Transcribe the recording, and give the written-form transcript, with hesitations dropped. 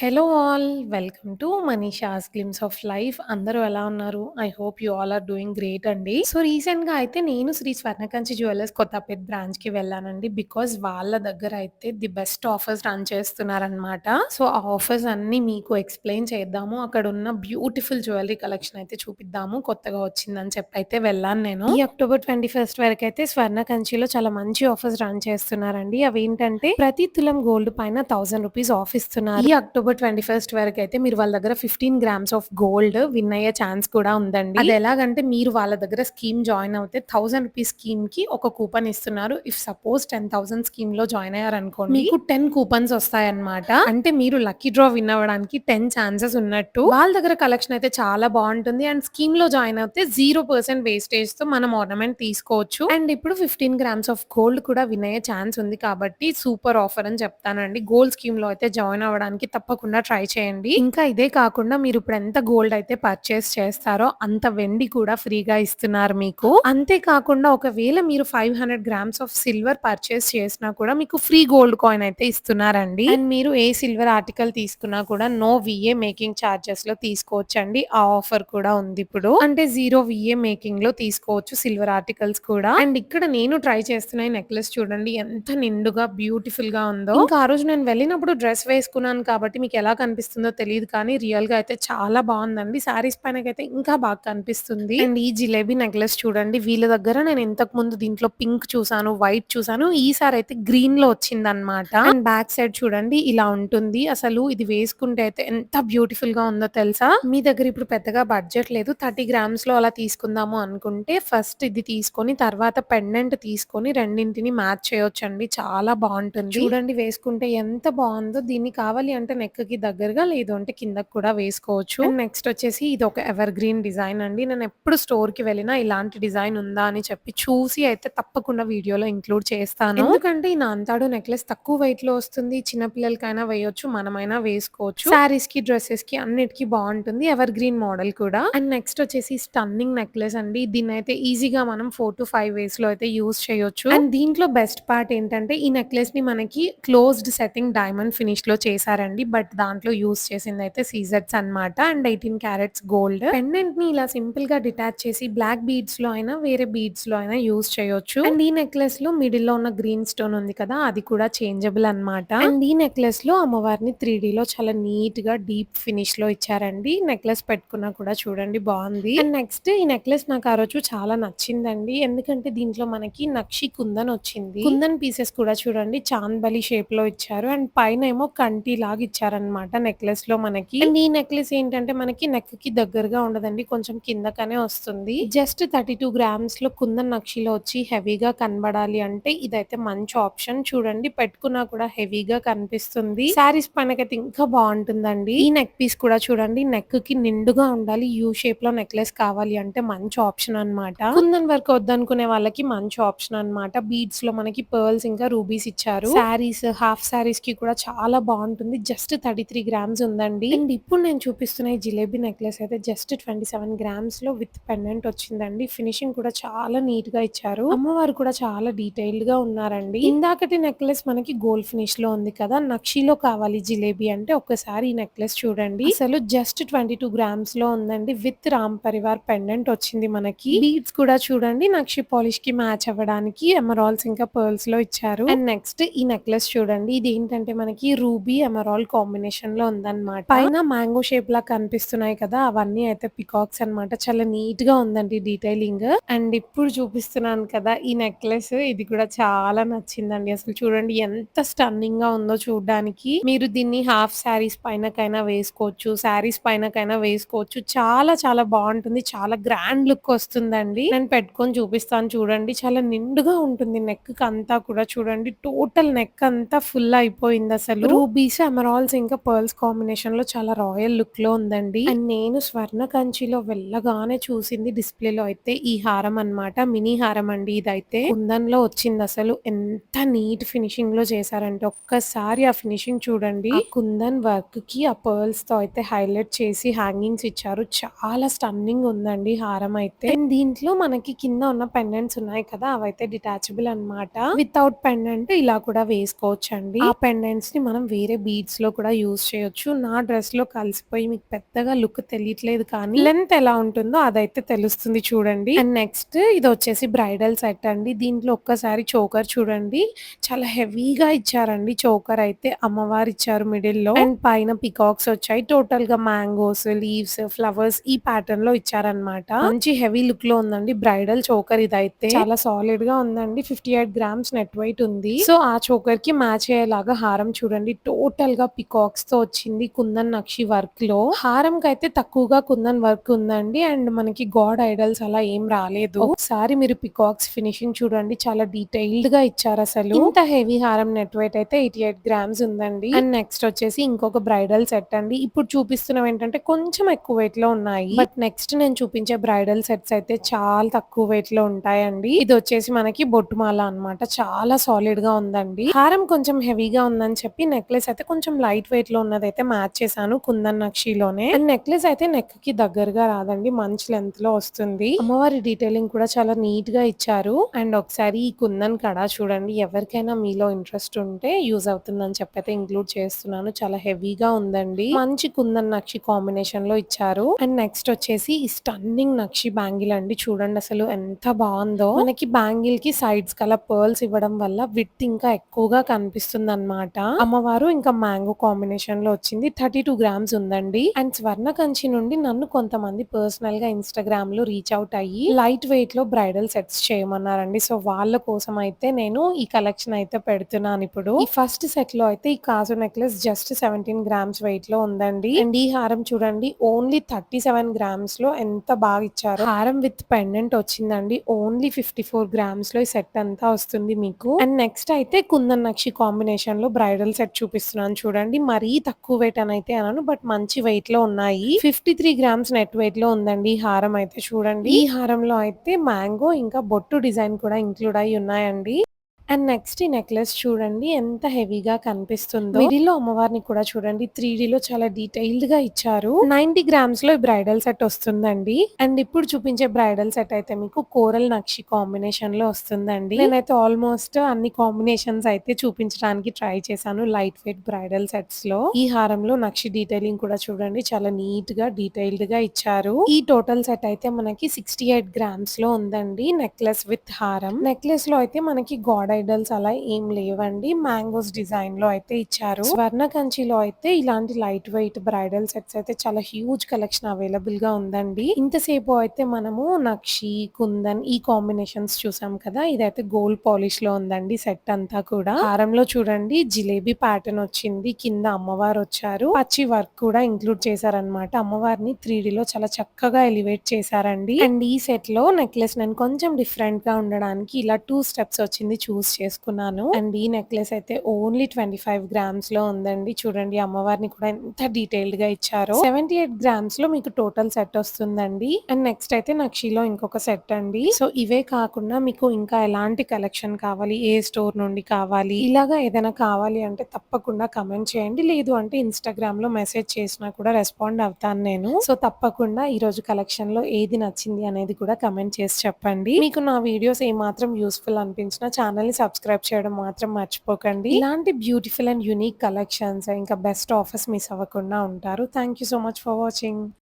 Hello all! Welcome to Manisha's glimpse of life. అందరూ ఎలా ఉన్నారు? I hope you all are doing great అండి. So, రీసెంట్‌గా అయితే నేను శ్రీ స్వర్ణకంచి జ్యువెల్లర్స్ కొత్తపేట్ బ్రాంచ్‌కి వెళ్ళానండి. బికాజ్ వాళ్ళ దగ్గర అయితే ది బెస్ట్ ఆఫర్స్ రన్ చేస్తున్నారనమాట. సో, ఆ ఆఫర్స్ అన్నీ మీకు ఎక్స్‌ప్లెయిన్ చేద్దాము. అక్కడున్న బ్యూటిఫుల్ జ్యువెల్లరీ కలెక్షన్ అయితే చూపిద్దాము. కొత్తగా వచ్చిందని చెప్పైతే వెళ్ళాను నేను. ఈ అక్టోబర్ 21 వరకైతే స్వర్ణకంచిలో చాలా మంచి ఆఫర్స్ రన్ చేస్తున్నారండి. అవేంటంటే ప్రతి తులం గోల్డ్ పైన ₹1000 ఆఫ్ ఇస్తున్నారు. ఈ అక్టోబర్ 21 వరకైతే మీరు వాళ్ళ దగ్గర 15 గ్రామ్స్ ఆఫ్ గోల్డ్ విన్ అయ్యే ఛాన్స్ కూడా ఉందండి. అది ఎలాగంటే మీరు వాళ్ళ దగ్గర స్కీమ్ జాయిన్ అవుతే ₹1000 స్కీమ్‌కి ఒక కూపన్ ఇస్తున్నారు. ఇఫ్ సపోజ్ 10,000 స్కీమ్‌లో జాయిన్ అయ్యారనుకోండి మీకు 10 కూపన్స్ వస్తాయన్నమాట. అంటే మీరు లక్కీ డ్రా విన్ అవ్వడానికి 10 ఛాన్సెస్ ఉన్నట్టు. వాళ్ళ దగ్గర కలెక్షన్ అయితే చాలా బావుంటుంది. అండ్ స్కీమ్‌లో జాయిన్ అవుతే 0% వేస్టేజ్‌తో మనం ఆర్నమెంట్ తీసుకోవచ్చు. అండ్ ఇప్పుడు 15 గ్రామ్స్ ఆఫ్ గోల్డ్ కూడా విన్ అయ్యే ఛాన్స్ ఉంది కాబట్టి సూపర్ ఆఫర్ అని చెప్తానండి. గోల్డ్ స్కీమ్‌లో అయితే జాయిన్ అవ్వడానికి తప్పకుండా ట్రై చేయండి. ఇంకా ఇదే కాకుండా మీరు ఇప్పుడు ఎంత గోల్డ్ అయితే పర్చేస్ చేస్తారో అంత వెండి కూడా ఫ్రీగా ఇస్తున్నారు మీకు. అంతే కాకుండా ఒకవేళ మీరు 500 గ్రామ్స్ ఆఫ్ సిల్వర్ పర్చేస్ చేసినా కూడా మీకు ఫ్రీ గోల్డ్ కాయిన్ అయితే ఇస్తున్నారండి. అండ్ మీరు ఏ సిల్వర్ ఆర్టికల్ తీసుకున్నా కూడా నో విఏ మేకింగ్ చార్జెస్ లో తీసుకోవచ్చండి. ఆ ఆఫర్ కూడా ఉంది ఇప్పుడు. అంటే జీరో విఏ మేకింగ్ లో తీసుకోవచ్చు సిల్వర్ ఆర్టికల్స్ కూడా. అండ్ ఇక్కడ నేను ట్రై చేస్తున్న ఈ నెక్లెస్ చూడండి ఎంత నిండుగా బ్యూటిఫుల్ గా ఉందో. ఇంకా ఆ రోజు నేను వెళ్ళినప్పుడు డ్రెస్ వేసుకున్నాను కాబట్టి మీకు ఎలా కనిపిస్తుందో తెలీదు కానీ రియల్‌గా అయితే చాలా బావుందండి. శారీస్ పైనకైతే ఇంకా బాగా కనిపిస్తుంది. అండ్ ఈ జిలేబీ నెక్లెస్ చూడండి వీళ్ళ దగ్గర నేను ఇంతకుముందు దీంట్లో పింక్ చూసాను, వైట్ చూసాను. ఈసారైతే గ్రీన్‌లో వచ్చిందనమాట. అండ్ బ్యాక్ సైడ్ చూడండి ఇలా ఉంటుంది. అసలు ఇది వేసుకుంటే అయితే ఎంత బ్యూటిఫుల్‌గా ఉందో తెలుసా? మీ దగ్గర ఇప్పుడు పెద్దగా బడ్జెట్ లేదు. 30 గ్రామ్స్‌లో అలా తీసుకుందాము అనుకుంటే ఫస్ట్ ఇది తీసుకొని తర్వాత పెండెంట్ తీసుకొని రెండింటిని మ్యాచ్ చేయొచ్చండి. చాలా బావుంటుంది. చూడండి వేసుకుంటే ఎంత బావుందో. దీన్ని కావాలి అంటే నెక్‌కి దగ్గరగా లేదు అంటే కిందకి కూడా వేసుకోవచ్చు. అండ్ నెక్స్ట్ వచ్చేసి ఇదొక ఎవర్ గ్రీన్ డిజైన్ అండి. నేనెప్పుడు స్టోర్‌కి వెళ్ళినా ఇలాంటి డిజైన్ ఉందా అని చెప్పి చూసి అయితే తప్పకుండా వీడియోలో ఇంక్లూడ్ చేస్తాను. ఎందుకంటే ఈ నాంతాడు నెక్లెస్ తక్కువ వెయిట్‌లో వస్తుంది. చిన్న పిల్లలకైనా వేయొచ్చు. మనమైనా వేసుకోవచ్చు. శారీస్‌కి, డ్రెసెస్‌కి అన్నిటికి బావుంటుంది. ఎవర్ గ్రీన్ మోడల్ కూడా. అండ్ నెక్స్ట్ వచ్చేసి స్టన్నింగ్ నెక్లెస్ అండి. దీన్నైతే ఈజీగా మనం 4-5 వేస్‌లో అయితే యూజ్ చేయొచ్చు. అండ్ దీంట్లో బెస్ట్ పార్ట్ ఏంటంటే ఈ నెక్లెస్‌ని మనకి క్లోజ్డ్ సెట్టింగ్ డైమండ్ ఫినిష్‌లో చేశారండి. బట్ దాంట్లో యూజ్ చేసిందయితే సీజెడ్స్ అన్నమాట. And 18 carats gold. పెండెంట్‌ని ఇలా సింపుల్‌గా డిటాచ్ చేసి బ్లాక్ బీడ్స్‌లో అయినా వేరే బీడ్స్‌లో అయినా యూజ్ చేయొచ్చు. అండ్ ఈ నెక్లెస్‌లో మిడిల్‌లో ఉన్న గ్రీన్ స్టోన్ ఉంది కదా! అది కూడా చేంజబుల్ అన్నమాట. అండ్ ఈ నెక్లెస్‌లో అమ్మవారిని 3డీలో చాలా నీట్‌గా డీప్ ఫినిష్‌లో ఇచ్చారండి. నెక్లెస్ పెట్టుకున్నా కూడా చూడండి బావుంది. అండ్ నెక్స్ట్ ఈ నెక్లెస్ నాకు ఆ రోజు చాలా నచ్చిందండి. ఎందుకంటే దీంట్లో మనకి నక్షి కుందన్ వచ్చింది. కుందన్ పీసెస్ కూడా చూడండి చాంద్‌బలి షేప్‌లో ఇచ్చారు. అండ్ పైనేమో కంటిలాగా ఇచ్చారన్నమాట నెక్లెస్‌లో మనకి. అండ్ ఈ నెక్లెస్ ఏంటంటే మనకి నెక్‌కి దగ్గరగా ఉండదండి. కొంచెం కిందకనే వస్తుంది. జస్ట్ 32 గ్రామ్స్‌లో కుందన్ నక్షిలో వచ్చి హెవీగా కనబడాలి అంటే ఇదైతే మంచి ఆప్షన్. చూడండి పెట్టుకున్నా కూడా హెవీగా కనిపిస్తుంది. శారీస్ పైనకైతే ఇంకా బావుంటుందండి. ఈ నెక్ పీస్ కూడా చూడండి నెక్‌కి నిండుగా ఉండాలి. యూ షేప్‌లో నెక్లెస్ కావాలి అంటే మంచి ఆప్షన్ అన్నమాట. కుందన్ వర్క్ వద్దనుకునే వాళ్ళకి మంచి ఆప్షన్ అన్నమాట. బీడ్స్‌లో మనకి పర్ల్స్ ఇంకా రూబీస్ ఇచ్చారు. శారీస్, హాఫ్ శారీస్‌కి కూడా చాలా బావుంటుంది. జస్ట్ 33 గ్రామ్స్ ఉందండి. అండ్ ఇప్పుడు నేను చూపిస్తున్న ఈ జిలేబీ నెక్లెస్ అయితే జస్ట్ 27 గ్రామ్స్‌లో విత్ పెండెంట్ వచ్చిందండి. ఫినిషింగ్ కూడా చాలా నీట్‌గా ఇచ్చారు. అమ్మవారు కూడా చాలా డీటెయిల్డ్‌గా ఉన్నారండి. ఇందాకటి నెక్లెస్ మనకి గోల్డ్ ఫినిష్‌లో ఉంది కదా! నక్షిలో కావాలి జిలేబీ అంటే ఒక్కసారి ఈ నెక్లెస్ చూడండి. అసలు జస్ట్ 22 గ్రామ్స్‌లో ఉందండి. విత్ రామ్ పరివార్ పెండెంట్ వచ్చింది మనకి. బీడ్స్ కూడా చూడండి నక్షి పాలిష్‌కి మ్యాచ్ అవ్వడానికి ఎమరాల్డ్స్ ఇంకా పర్ల్స్‌లో ఇచ్చారు. అండ్ నెక్స్ట్ ఈ నెక్లెస్ చూడండి. ఇది ఏంటంటే మనకి రూబీ, ఎమరాల్డ్ కాంబినేషన్‌లో ఉందన్నమాట. పైన మ్యాంగో షేప్‌లా కనిపిస్తున్నాయి కదా! అవన్నీ అయితే పికాక్స్ అన్నమాట. చాలా నీట్‌గా ఉందండి డీటెయిలింగ్. అండ్ ఇప్పుడు చూపిస్తున్నాను కదా! ఈ నెక్లెస్ ఇది కూడా చాలా నచ్చిందండి. అసలు చూడండి ఎంత స్టన్నింగ్‌గా ఉందో చూడ్డానికి. మీరు దీన్ని హాఫ్ శారీస్ పైనకైనా వేసుకోవచ్చు. శారీస్ పైనకైనా వేసుకోవచ్చు. చాలా చాలా బావుంటుంది. చాలా గ్రాండ్ లుక్ వస్తుందండి. నేను పెట్టుకొని చూపిస్తాను చూడండి. చాలా నిండుగా ఉంటుంది నెక్‌కి అంతా కూడా చూడండి. టోటల్ నెక్ అంతా ఫుల్ అయిపోయిందసలు. రూబీస్, ఎమరాల్డ్స్ ఇంకా పర్ల్స్ కాంబినేషన్‌లో చాలా రాయల్ లుక్‌లో ఉందండి. అండ్ నేను స్వర్ణ కంచిలో వెళ్ళగానే చూసింది డిస్‌ప్లేలో అయితే ఈ హారం అన్నమాట. మినీ హారం అండి ఇదైతే. కుందన్‌లో వచ్చిందసలు. ఎంత నీట్ ఫినిషింగ్‌లో చేశారంటే ఒక్కసారి ఆ ఫినిషింగ్ చూడండి. ఆ కుందన్ వర్క్‌కి ఆ పర్ల్స్‌తో అయితే హైలైట్ చేసి హ్యాంగింగ్స్ ఇచ్చారు. చాలా స్టన్నింగ్ ఉందండి హారం అయితే. అండ్ దీంట్లో మనకి కింద ఉన్న పెండెంట్స్ ఉన్నాయి కదా! అవైతే డిటాచబుల్ అన్నమాట. వితౌట్ పెండెంట్ ఇలా కూడా వేసుకోవచ్చండి. ఆ పెండెంట్స్‌ని మనం వేరే బీడ్స్‌లో కూడా కూడా యూజ్ చేయొచ్చు. నా డ్రెస్‌లో కలిసిపోయి మీకు పెద్దగా లుక్ తెలియట్లేదు కానీ, లెంత్ ఎలా ఉంటుందో అదైతే తెలుస్తుంది చూడండి. అండ్ నెక్స్ట్ ఇదొచ్చేసి బ్రైడల్ సెట్ అండి. దీంట్లో ఒక్కసారి చోకర్ చూడండి. చాలా హెవీగా ఇచ్చారండి చోకర్ అయితే. అమ్మవారు ఇచ్చారు మిడిల్‌లో. అండ్ పైన పీకాక్స్ వచ్చాయి. టోటల్‌గా మ్యాంగోస్, లీవ్స్, ఫ్లవర్స్ ఈ ప్యాటర్న్‌లో ఇచ్చారన్నమాట. మంచి హెవీ లుక్‌లో ఉందండి బ్రైడల్ చోకర్ ఇదైతే. చాలా సాలిడ్‌గా ఉందండి. 58 గ్రామ్స్ నెట్ వెయిట్ ఉంది. సో, ఆ చోకర్‌కి మ్యాచ్ అయ్యేలాగా హారం చూడండి. టోటల్‌గా పీకాక్స్‌తో వచ్చింది కుందన్ నక్షి వర్క్‌లో. హారంకైతే తక్కువగా కుందన్ వర్క్ ఉందండి. అండ్ మనకి గాడ్ ఐడల్స్ అలా ఏం రాలేదు. ఒకసారి మీరు పీకాక్స్ ఫినిషింగ్ చూడండి. చాలా డీటెయిల్డ్‌గా ఇచ్చారసలు. ఇంత హెవీ హారం నెట్ వెయిట్ అయితే 88 గ్రామ్స్ ఉందండి. అండ్ నెక్స్ట్ వచ్చేసి ఇంకొక బ్రైడల్ సెట్ అండి. ఇప్పుడు చూపిస్తున్నవేంటంటే కొంచెం ఎక్కువ వెయిట్‌లో ఉన్నాయి. బట్ నెక్స్ట్ నేను చూపించే బ్రైడల్ సెట్స్ అయితే చాలా తక్కువ వెయిట్‌లో ఉంటాయండి. ఇదొచ్చేసి మనకి బొట్టుమాల అన్నమాట. చాలా సాలిడ్‌గా ఉందండి. హారం కొంచెం హెవీగా ఉందని చెప్పి నెక్లెస్ అయితే కొంచెం లైట్ వెయిట్‌లో ఉన్నదైతే మ్యాచ్ చేశాను కుందన్ నక్షిలోనే. అండ్ నెక్లెస్ అయితే నెక్‌కి దగ్గరగా రాదండి. మంచి లెంగ్త్‌లో వస్తుంది. అమ్మవారి డీటెయిలింగ్ కూడా చాలా నీట్‌గా ఇచ్చారు. అండ్ ఒకసారి ఈ కుందన్ కడ చూడండి. ఎవరికైనా మీలో ఇంట్రెస్ట్ ఉంటే యూజ్ అవుతుందని చెప్పైతే ఇంక్లూడ్ చేస్తున్నాను. చాలా హెవీగా ఉందండి. మంచి కుందన్ నక్షి కాంబినేషన్‌లో ఇచ్చారు. అండ్ నెక్స్ట్ వచ్చేసి ఈ స్టన్నింగ్ నక్షి బ్యాంగిల్ అండి. చూడండి అసలు ఎంత బావుందో. మనకి బ్యాంగిల్‌కి సైడ్స్ కలా పర్ల్స్ ఇవ్వడం వల్ల విడ్త్ ఇంకా ఎక్కువగా కనిపిస్తుందన్నమాట. అమ్మవారు ఇంకా మ్యాంగో కాంబినేషన్‌లో వచ్చింది. 32 గ్రామ్స్ ఉందండి. అండ్ స్వర్ణ కంచి నుండి నన్ను కొంతమంది పర్సనల్‌గా ఇన్‌స్టాగ్రామ్‌లో రీచ్ అవుట్ అయ్యి లైట్ వెయిట్‌లో బ్రైడల్ సెట్స్ చేయమన్నారండి. సో, వాళ్ళ కోసం అయితే నేను ఈ కలెక్షన్ అయితే పెడుతున్నానిప్పుడు. ఈ ఫస్ట్ సెట్‌లో అయితే ఈ కాజు నెక్లెస్ జస్ట్ 17 గ్రామ్స్ వెయిట్‌లో ఉందండి. అండ్ ఈ హారం చూడండి ఓన్లీ 37 గ్రామ్స్‌లో ఎంత బాగా ఇచ్చారో. హారం విత్ పెండెంట్ వచ్చిందండి. ఓన్లీ 54 గ్రామ్స్‌లో ఈ సెట్ అంతా వస్తుంది మీకు. అండ్ నెక్స్ట్ అయితే కుందన్ నక్షి కాంబినేషన్‌లో బ్రైడల్ సెట్ చూపిస్తున్నాను చూడండి. మరీ తక్కువ వెయిట్ అని అయితే అనను. బట్ మంచి వెయిట్‌లో ఉన్నాయి. 53 గ్రామ్స్ నెట్ వెయిట్‌లో ఉందండి ఈ హారం అయితే చూడండి. ఈ హారంలో అయితే మ్యాంగో ఇంకా బొట్టు డిజైన్ కూడా ఇంక్లూడ్ అయ్యి ఉన్నాయండి. అండ్ నెక్స్ట్ ఈ నెక్లెస్ చూడండి ఎంత హెవీగా కనిపిస్తుందో. మిడిల్‌లో అమ్మవారిని కూడా చూడండి 3డీలో చాలా డీటెయిల్డ్‌గా ఇచ్చారు. 90 గ్రామ్స్‌లో ఈ బ్రైడల్ సెట్ వస్తుందండి. అండ్ ఇప్పుడు చూపించే బ్రైడల్ సెట్ అయితే మీకు కోరల్ నక్షి కాంబినేషన్‌లో వస్తుందండి. నేనైతే ఆల్మోస్ట్ అన్ని కాంబినేషన్స్ అయితే చూపించడానికి ట్రై చేశాను లైట్ వెయిట్ బ్రైడల్ సెట్స్‌లో. ఈ హారంలో నక్షి డీటెయిలింగ్ కూడా చూడండి చాలా నీట్‌గా డీటెయిల్డ్‌గా ఇచ్చారు. ఈ టోటల్ సెట్ అయితే మనకి 68 గ్రామ్స్‌లో ఉందండి. నెక్లెస్ విత్ హారం. నెక్లెస్‌లో అయితే మనకి గాడ్ ఐడల్స్ అలా ఏం లేవండి. మ్యాంగోస్ డిజైన్‌లో అయితే ఇచ్చారు. స్వర్ణ కంచిలో అయితే ఇలాంటి లైట్ వెయిట్ బ్రైడల్ సెట్స్ అయితే చాలా హ్యూజ్ కలెక్షన్ అవైలబుల్‌గా ఉందండి. ఇంతసేపు అయితే మనము నక్షి, కుందన్ ఈ కాంబినేషన్స్ చూసాం కదా! ఇదైతే గోల్డ్ పాలిష్‌లో ఉందండి సెట్ అంతా కూడా. హారంలో చూడండి జిలేబీ ప్యాటర్న్ వచ్చింది. కింద అమ్మవారు వచ్చారు. పచ్చి వర్క్ కూడా ఇంక్లూడ్ చేశారన్నమాట. అమ్మవారిని 3డీలో చాలా చక్కగా ఎలివేట్ చేశారండి. అండ్ ఈ సెట్‌లో నెక్లెస్ నేను కొంచెం డిఫరెంట్‌గా ఉండడానికి ఇలా 2 స్టెప్స్ వచ్చింది చూస్ చేసుకున్నాను. అండ్ ఈ నెక్లెస్ అయితే ఓన్లీ 25 గ్రామ్స్‌లో ఉందండి. చూడండి అమ్మవారిని కూడా ఎంత డీటెయిల్డ్‌గా ఇచ్చారో. 78 గ్రామ్స్‌లో మీకు టోటల్ సెట్ వస్తుందండి. అండ్ నెక్స్ట్ అయితే నక్షిలో ఇంకొక సెట్ అండి. సో, ఇవే కాకుండా మీకు ఇంకా ఎలాంటి కలెక్షన్ కావాలి? ఏ స్టోర్ నుండి కావాలి? ఇలాగా ఏదైనా కావాలి అంటే తప్పకుండా కమెంట్ చేయండి. లేదు అంటే ఇన్‌స్టాగ్రామ్‌లో మెసేజ్ చేసినా కూడా రెస్పాండ్ అవుతాను నేను. సో, తప్పకుండా ఈరోజు కలెక్షన్‌లో ఏది నచ్చింది అనేది కూడా కమెంట్ చేసి చెప్పండి. మీకు నా వీడియోస్ ఏమాత్రం యూజ్‌ఫుల్ అనిపించినా ఛానెల్‌ని సబ్స్క్రైబ్ చేయడం మాత్రం మర్చిపోకండి. ఇలాంటి బ్యూటిఫుల్ అండ్ యూనిక్ కలెక్షన్స్ ఇంకా బెస్ట్ ఆఫర్స్ మిస్ అవ్వకుండా ఉంటారు. Thank you so much for watching.